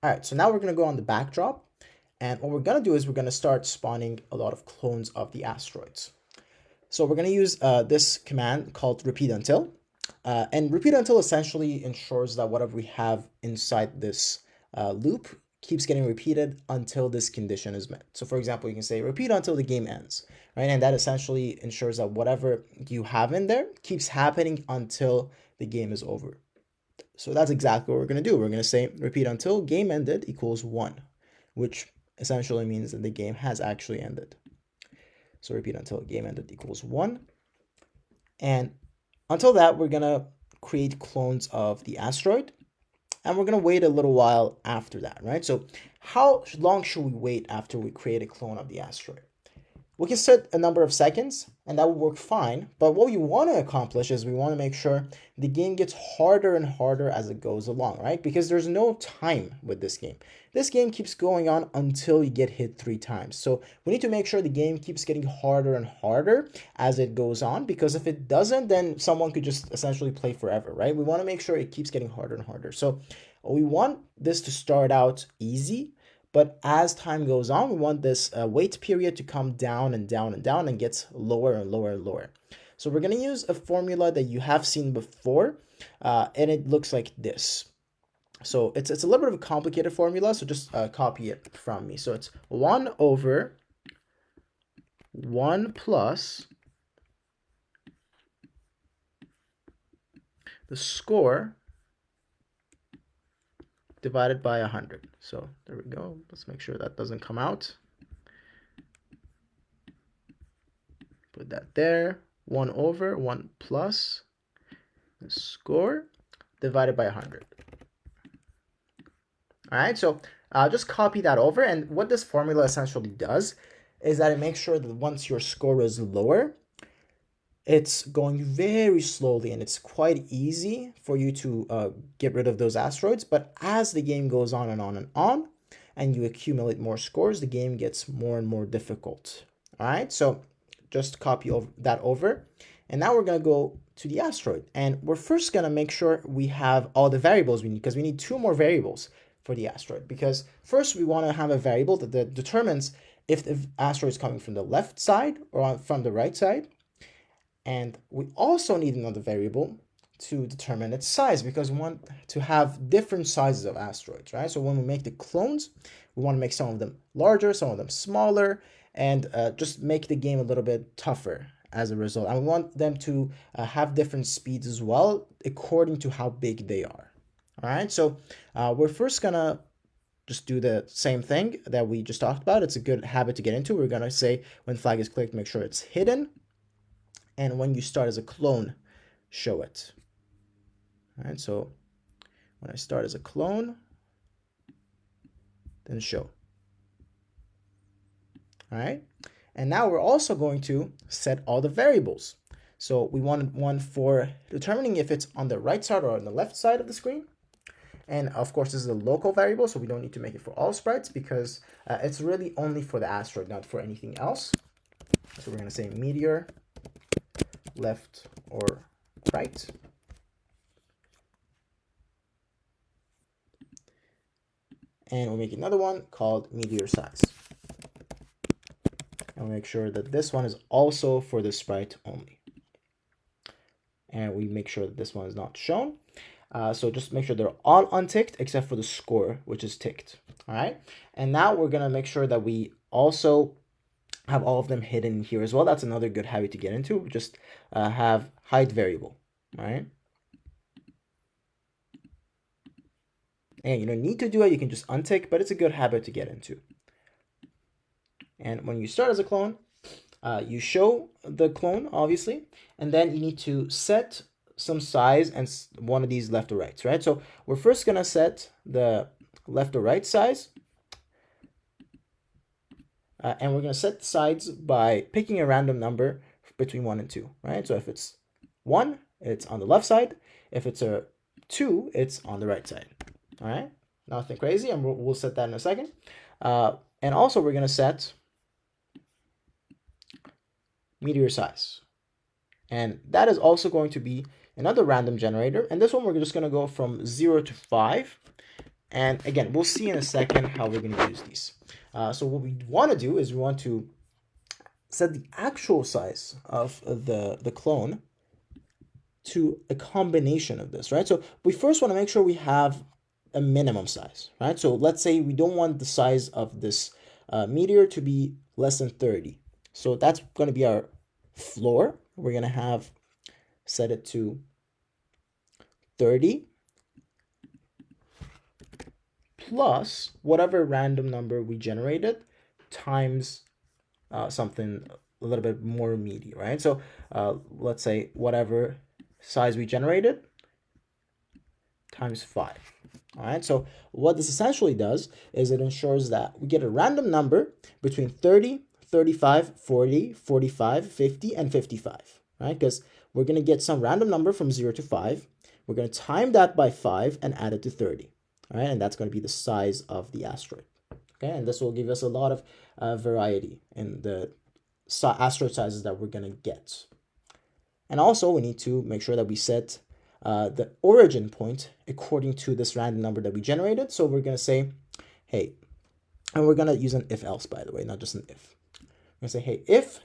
All right, so now we're going to go on the backdrop. And what we're going to do is we're going to start spawning a lot of clones of the asteroids. So we're going to use this command called repeat until. And repeat until essentially ensures that whatever we have inside this loop keeps getting repeated until this condition is met. So for example, you can say repeat until the game ends, right? And that essentially ensures that whatever you have in there keeps happening until the game is over. So that's exactly what we're going to do. We're going to say repeat until game ended equals 1, which essentially means that the game has actually ended. So repeat until game ended equals 1. And until that, we're going to create clones of the asteroid. And we're going to wait a little while after that, right? So how long should we wait after we create a clone of the asteroid? We can set a number of seconds and that will work fine. But what we want to accomplish is we want to make sure the game gets harder and harder as it goes along, right? Because there's no time with this game. This game keeps going on until you get hit 3 times. So we need to make sure the game keeps getting harder and harder as it goes on, because if it doesn't, then someone could just essentially play forever, right? We want to make sure it keeps getting harder and harder. So we want this to start out easy, but as time goes on, we want this wait period to come down and down and down and gets lower and lower and lower. So we're going to use a formula that you have seen before, and it looks like this. So it's a little bit of a complicated formula, so just copy it from me. So it's 1 over 1 plus the score divided by 100. So there we go. Let's make sure that doesn't come out. Put that there. 1 over 1 plus the score divided by 100. All right, so just copy that over. And what this formula essentially does is that it makes sure that once your score is lower, it's going very slowly and it's quite easy for you to get rid of those asteroids. But as the game goes on and on and on, and you accumulate more scores, the game gets more and more difficult. All right, so just copy that over. And now we're going to go to the asteroid. And we're first going to make sure we have all the variables we need, because we need 2 more variables for the asteroid. Because first we want to have a variable that determines if the asteroid is coming from the left side or from the right side. And we also need another variable to determine its size, because we want to have different sizes of asteroids, right? So when we make the clones, we want to make some of them larger, some of them smaller, and just make the game a little bit tougher as a result. And we want them to have different speeds as well, according to how big they are. All right, so we're first gonna just do the same thing that we just talked about. It's a good habit to get into. We're gonna say when flag is clicked, make sure it's hidden. And when you start as a clone, show it. All right, so when I start as a clone, then show. All right, and now we're also going to set all the variables. So we want one for determining if it's on the right side or on the left side of the screen. And of course, this is a local variable, so we don't need to make it for all sprites, because it's really only for the asteroid, not for anything else. So we're going to say meteor left or right. And we'll make another one called meteor size. And we'll make sure that this one is also for the sprite only. And we make sure that this one is not shown. So just make sure they're all unticked except for the score, which is ticked. All right. And now we're going to make sure that we also have all of them hidden here as well. That's another good habit to get into. Just have hide variable. All right. And you don't need to do it. You can just untick, but it's a good habit to get into. And when you start as a clone, you show the clone, obviously, and then you need to set some size and one of these left or rights, right? So we're first going to set the left or right size. And we're going to set the sides by picking a random number between 1 and 2, right? So if it's 1, it's on the left side. If it's a 2, it's on the right side. All right, nothing crazy, and we'll set that in a second. And also we're going to set meteor size. And that is also going to be another random generator. And this one we're just going to go from 0 to 5. And again, we'll see in a second how we're going to use these. So what we want to do is we want to set the actual size of the clone to a combination of this, right? So we first want to make sure we have a minimum size, right? So let's say we don't want the size of this meteor to be less than 30. So that's going to be our floor. We're going to have set it to 30 plus whatever random number we generated times something a little bit more meaty, right? So let's say whatever size we generated times 5. All right, so what this essentially does is it ensures that we get a random number between 30, 35, 40, 45, 50, and 55, right? Because we're going to get some random number from 0 to 5. We're going to time that by 5 and add it to 30, all right? And that's going to be the size of the asteroid, okay? And this will give us a lot of variety in the asteroid sizes that we're going to get. And also, we need to make sure that we set the origin point according to this random number that we generated. So we're going to say, hey, and we're going to use an if-else, by the way, not just an if. We're going to say, hey, if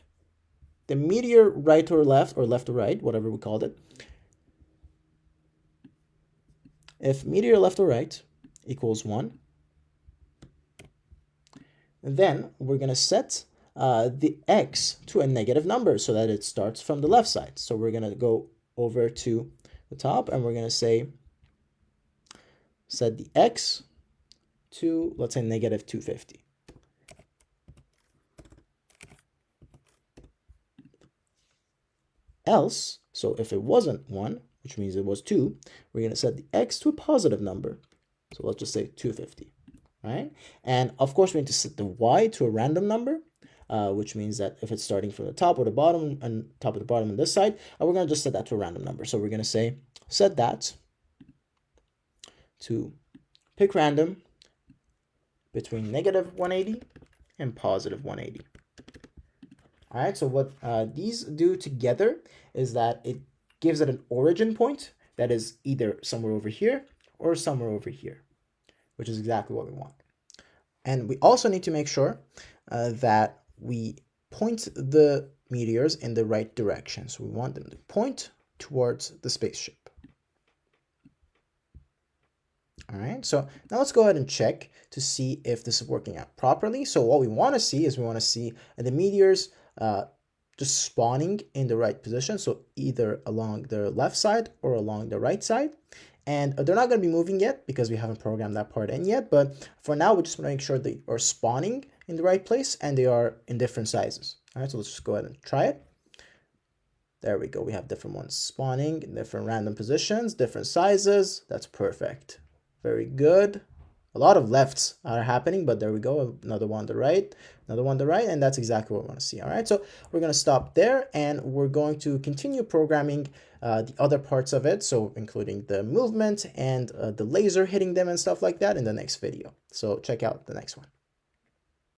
the meteor right or left to right, whatever we called it, if meteor left or right equals 1, then we're going to set the x to a negative number so that it starts from the left side. So we're going to go over to the top and we're going to say set the x to, let's say, negative 250. Else, so if it wasn't 1, which means it was 2, we're going to set the x to a positive number. So let's just say 250, right? And of course, we need to set the y to a random number, which means that if it's starting from the top or the bottom and top of the bottom on this side, we're going to just set that to a random number. So we're going to say set that to pick random between negative 180 and positive 180. All right, so what these do together is that it gives it an origin point that is either somewhere over here or somewhere over here, which is exactly what we want. And we also need to make sure that we point the meteors in the right direction. So we want them to point towards the spaceship. All right, so now let's go ahead and check to see if this is working out properly. So what we want to see is we want to see the meteors just spawning in the right position. So either along the left side or along the right side. And they're not going to be moving yet because we haven't programmed that part in yet. But for now, we just want to make sure they are spawning in the right place and they are in different sizes. All right, so let's just go ahead and try it. There we go. We have different ones spawning in different random positions, different sizes. That's perfect. Very good. A lot of lefts are happening, but there we go. Another one on the right, another one on the right, and that's exactly what we want to see. All right, so we're going to stop there, and we're going to continue programming the other parts of it, so including the movement and the laser hitting them and stuff like that in the next video. So check out the next one.